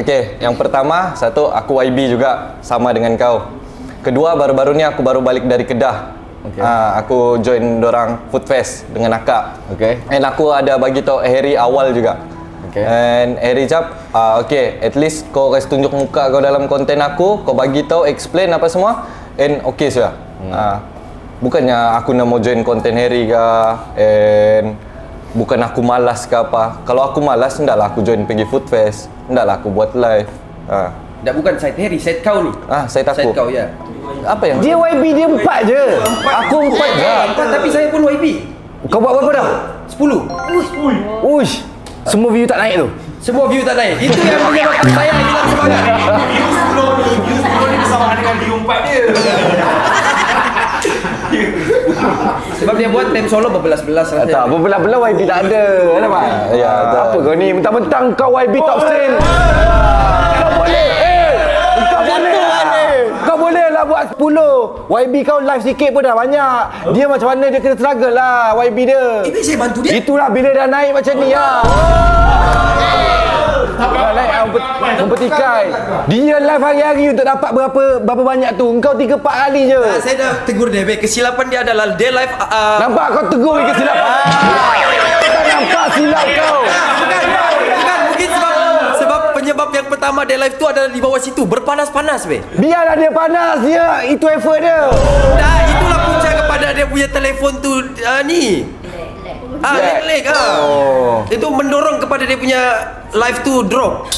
Okay, yang pertama, satu, aku YB juga, sama dengan kau. Kedua, baru-baru ni aku baru balik dari Kedah. Okay. Aku join dorang Food Fest dengan akak. Okay. And aku ada bagi tau Harry awal juga. Okay. And Harry cap, okay, at least kau kasi tunjuk muka kau dalam konten aku, kau bagi tau, explain apa semua, and okay sudah. Bukannya aku nak mau join konten Harry ke, and bukan aku malas ke apa. Kalau aku malas, hendaklah aku join pergi Food Fest, hendaklah aku buat live. Dah bukan side Harry, side kau ni. Saya takut. Side kau ya. Apa yang? Dia YB dia 4 je. Aku 4 je. Empat, tapi saya pun YB. Kau buat berapa dah? 10. Uish. Semua view tak naik tu. Semua view tak naik. Itu yang menyebabkan saya hilang semangat. View 10 ni bersamaan dengan view 4 dia. Sebab dia buat time solo berbelas-belas Tak, rasanya. berbelah-belah YB tak ada. Nampak? Ya, tak. Apa kau ni? Mentang-mentang kau YB top sale. Kau boleh. Kau boleh. Kau boleh lah buat 10. YB kau live sikit pun dah banyak. Dia macam mana dia kena struggle lah YB dia. Baik saya bantu dia. Itulah bila dah naik macam ni lah. Dah naik kompetikai. Dia live hari-hari untuk dapat berapa banyak tu. Engkau 3-4 kali je. Saya dah tegur dia. Baik, kesilapan dia adalah dia live. Nampak kau tegur ke silap? Tak nampak silap kau. Bukan mungkin sebab penyebab yang pertama dia live tu adalah di bawah situ berpanas-panas be. Biarlah dia panas dia. Itu effort dia. Dah itulah punca kepada dia punya telefon tu ni. Lag. Itu mendorong kepada dia punya live tu drop.